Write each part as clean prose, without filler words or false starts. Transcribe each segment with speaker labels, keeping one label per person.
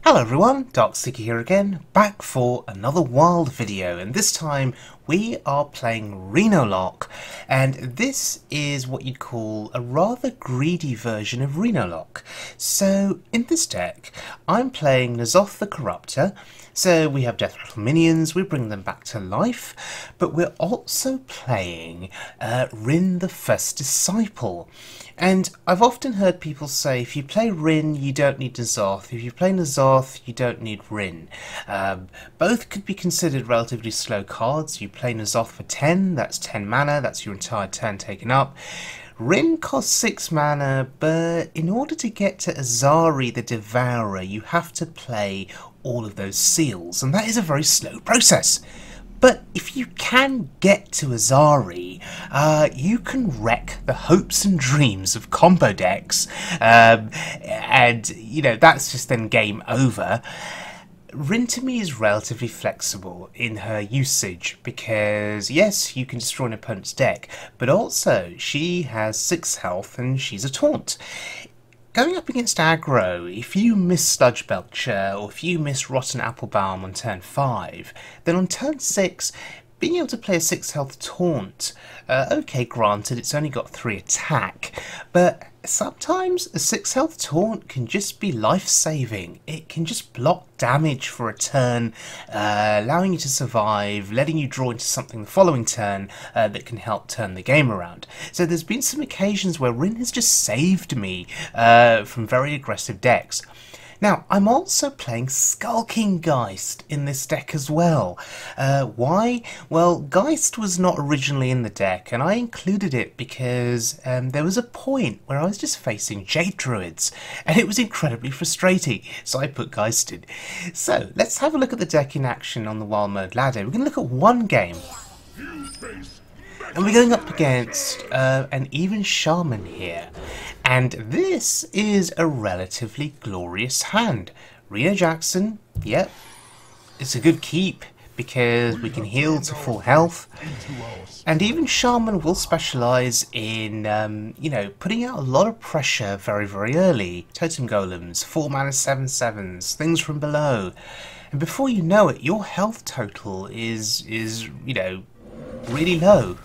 Speaker 1: Hello everyone, Darkseeker here again, back for another wild video, and this time we are playing Renolock, and this is what you'd call a rather greedy version of Renolock. So in this deck, I'm playing N'Zoth the Corruptor, so we have death rattle minions, we bring them back to life, but we're also playing Rin the First Disciple. And I've often heard people say, if you play Rin, you don't need N'Zoth. If you play N'Zoth, you don't need Rin. Both could be considered relatively slow cards. You play N'Zoth for 10, that's 10 mana, that's your entire turn taken up. Rin costs 6 mana, but in order to get to Azari the Devourer, you have to play all of those seals, and that is a very slow process. But if you can get to Azari, you can wreck the hopes and dreams of combo decks, and you know, that's just then game over. Rin to me is relatively flexible in her usage because yes, you can destroy an opponent's deck, but also she has 6 health and she's a taunt. Going up against aggro, if you miss Sludge Belcher or if you miss Rotten Applebaum on turn 5, then on turn 6, being able to play a 6 health taunt, okay, granted it's only got 3 attack, but sometimes a 6 health taunt can just be life-saving. It can just block damage for a turn, allowing you to survive, letting you draw into something the following turn that can help turn the game around. So there's been some occasions where Rin has just saved me from very aggressive decks. Now, I'm also playing Skulking Geist in this deck as well. Why? Well, Geist was not originally in the deck, and I included it because there was a point where I was just facing Jade Druids, and it was incredibly frustrating, so I put Geist in. So, let's have a look at the deck in action on the Wild Mode ladder. We're going to look at one game, and we're going up against an Even Shaman here. And this is a relatively glorious hand. Rena Jackson, yep, it's a good keep because we can heal to full health. And Even Shaman will specialise in, you know, putting out a lot of pressure very, very early. Totem Golems, 4 mana 7/7s, things from below. And before you know it, your health total is you know, really low.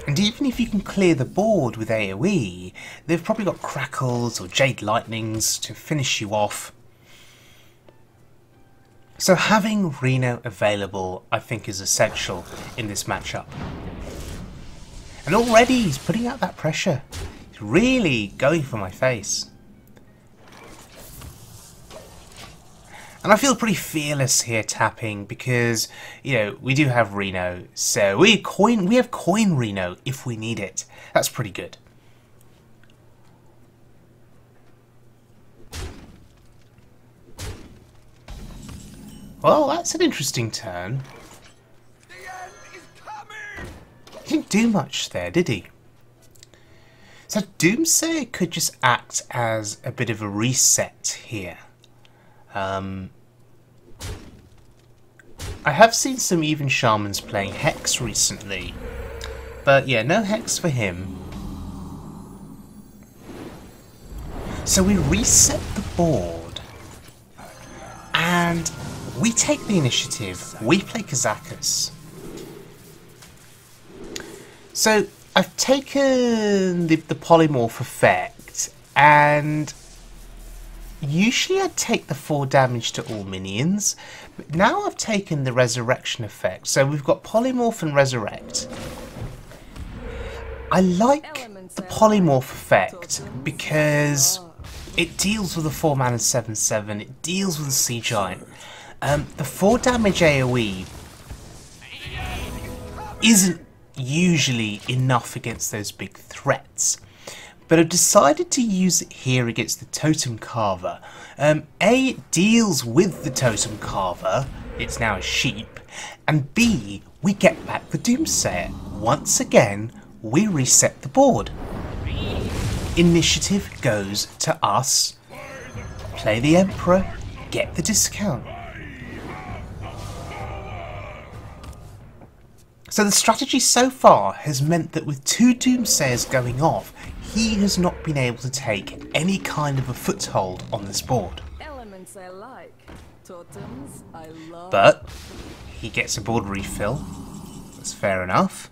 Speaker 1: And even if you can clear the board with AoE, they've probably got Crackles or Jade Lightnings to finish you off. So having Reno available, I think, is essential in this matchup. And already he's putting out that pressure. He's really going for my face. And I feel pretty fearless here tapping because, you know, we do have Reno, so we have coin Reno if we need it. That's pretty good. Well, that's an interesting turn. He didn't do much there, did he? So Doomsayer could just act as a bit of a reset here. I have seen some Even Shamans playing Hex recently, but yeah, no Hex for him. So we reset the board, and we take the initiative. We play Kazakus. So I've taken the polymorph effect, and usually I'd take the 4 damage to all minions, but now I've taken the resurrection effect. So we've got polymorph and resurrect. I like the polymorph effect because it deals with a 4 mana 7/7, it deals with a sea giant. The 4 damage AoE isn't usually enough against those big threats. But I've decided to use it here against the Totem Carver. A, it deals with the Totem Carver, it's now a sheep, and B, we get back the Doomsayer. Once again, we reset the board. Initiative goes to us. Play the Emperor, get the discount. So the strategy so far has meant that with 2 Doomsayers going off, he has not been able to take any kind of a foothold on this board.
Speaker 2: Elements I Totems, I love.
Speaker 1: But he gets a board refill. That's fair enough.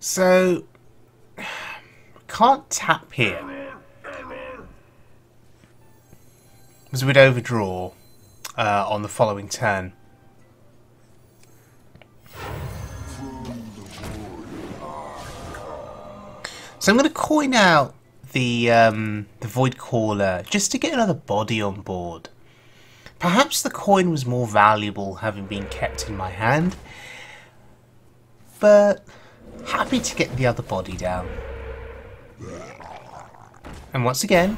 Speaker 1: So, can't tap here, because we'd overdraw on the following turn. So I'm going to coin out the Void Caller just to get another body on board. Perhaps the coin was more valuable having been kept in my hand, but happy to get the other body down. And once again,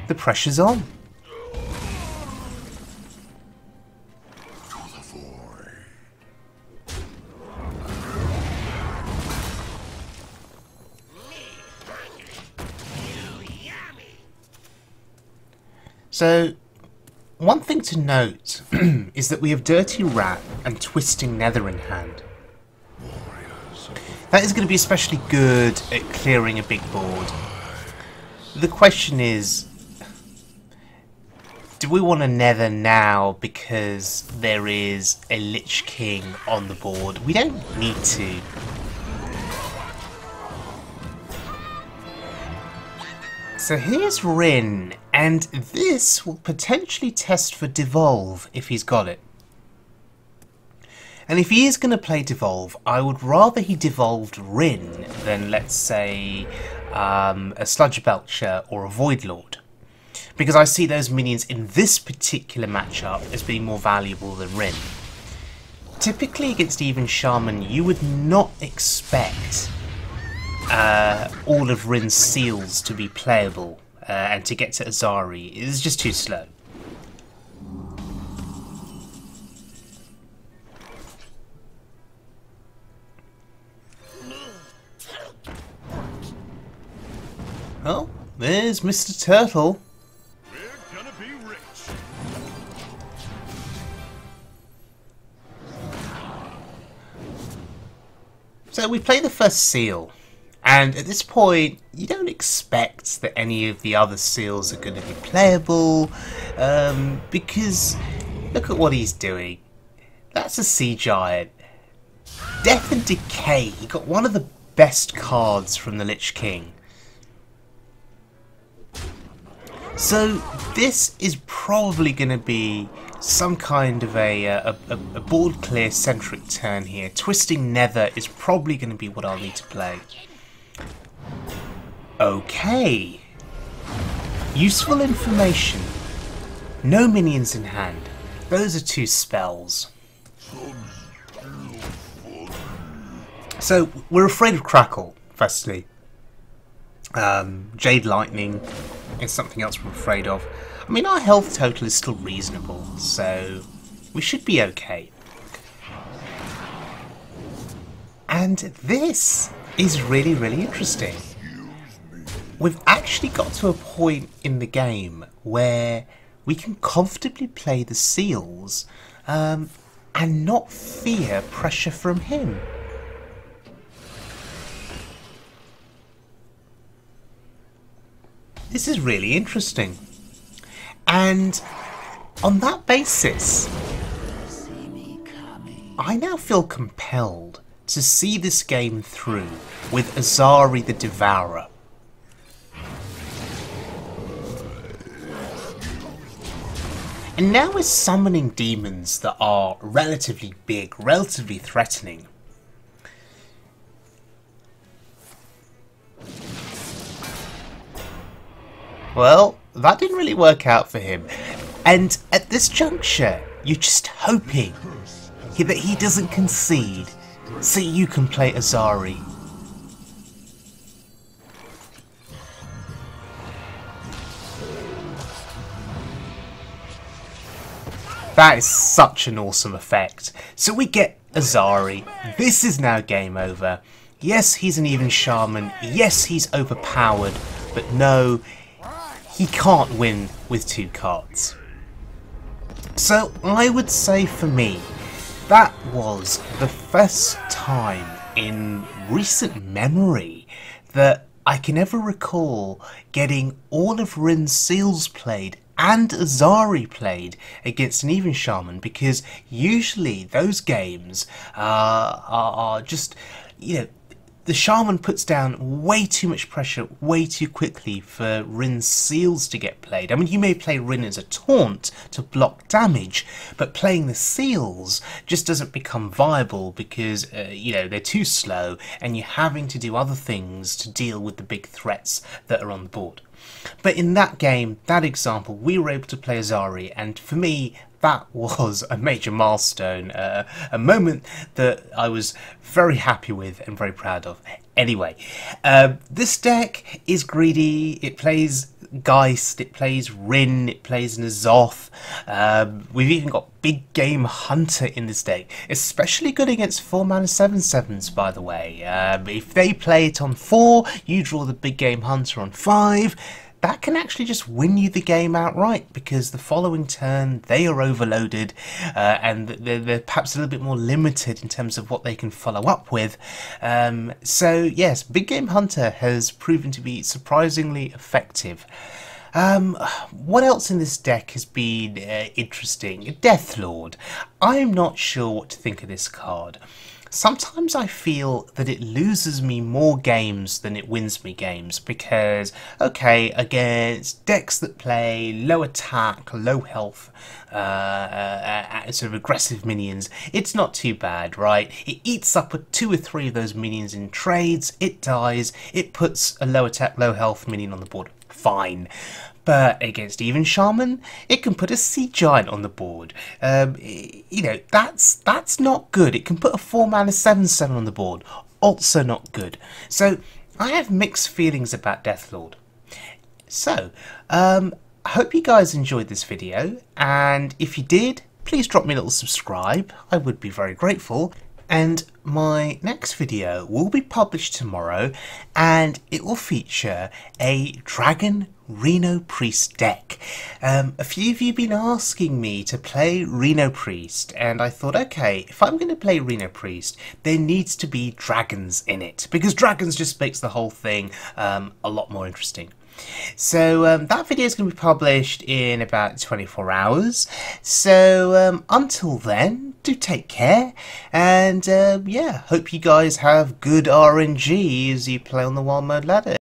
Speaker 1: the pressure's on. So, one thing to note is that we have Dirty Rat and Twisting Nether in hand. That is going to be especially good at clearing a big board. The question is, do we want to Nether now because there is a Lich King on the board? We don't need to. So here's Rin, and this will potentially test for Devolve if he's got it. And if he is going to play Devolve, I would rather he devolved Rin than, let's say, a Sludge Belcher or a Void Lord. Because I see those minions in this particular matchup as being more valuable than Rin. Typically against Even Shaman, you would not expect all of Rin's seals to be playable, and to get to Azari is just too slow. Oh, there's Mr. Turtle.
Speaker 3: We're gonna be rich.
Speaker 1: So we play the first seal, and at this point you don't expect that any of the other seals are going to be playable, because look at what he's doing. That's a Sea Giant. Death and Decay. He got one of the best cards from the Lich King. So this is probably going to be some kind of a board clear centric turn here. Twisting Nether is probably going to be what I'll need to play. Okay. Useful information. No minions in hand. Those are 2 spells. So we're afraid of Crackle, firstly. Jade Lightning is something else we're afraid of. I mean, our health total is still reasonable, so we should be okay. And this is really, really interesting. We've actually got to a point in the game where we can comfortably play the seals and not fear pressure from him. This is really interesting. And on that basis, I now feel compelled to see this game through with Azari the Devourer. And now we're summoning demons that are relatively big, relatively threatening. Well, that didn't really work out for him. And at this juncture, you're just hoping that he doesn't concede so you can play Azari. That is such an awesome effect. So we get Azari. This is now game over. Yes, he's an Even Shaman. Yes, he's overpowered. But no, he can't win with 2 cards. So I would say for me, that was the first time in recent memory that I can ever recall getting all of Rin's seals played and Azari played against an Even Shaman, because usually those games are just, the Shaman puts down way too much pressure way too quickly for Rin's seals to get played. I mean, you may play Rin as a taunt to block damage, but playing the seals just doesn't become viable because, they're too slow and you're having to do other things to deal with the big threats that are on the board. But in that game, that example, we were able to play Azari, and for me, that was a major milestone, a moment that I was very happy with and very proud of. Anyway, this deck is greedy. It plays Geist, it plays Rin, it plays N'Zoth. We've even got Big Game Hunter in this deck, especially good against 4-mana 7/7s, by the way. If they play it on 4, you draw the Big Game Hunter on 5. That can actually just win you the game outright, because the following turn they are overloaded and they're perhaps a little bit more limited in terms of what they can follow up with. So yes, Big Game Hunter has proven to be surprisingly effective. What else in this deck has been interesting? Deathlord. I'm not sure what to think of this card. Sometimes I feel that it loses me more games than it wins me games, because, okay, against decks that play low attack, low health, sort of aggressive minions, it's not too bad, right? It eats up 2 or 3 of those minions in trades, it dies, it puts a low attack, low health minion on the board, fine. But against Even Shaman, it can put a Sea Giant on the board. That's not good. It can put a 4-mana 7/7 on the board. Also not good. So I have mixed feelings about Deathlord. So, I hope you guys enjoyed this video, and if you did, please drop me a little subscribe. I would be very grateful. And my next video will be published tomorrow, and it will feature a Dragon Reno Priest deck. A few of you have been asking me to play Reno Priest, and I thought, okay, if I'm going to play Reno Priest, there needs to be dragons in it, because dragons just makes the whole thing a lot more interesting. So that video is going to be published in about 24 hours. So until then, do take care, and yeah, hope you guys have good RNG as you play on the Wild Mode ladder.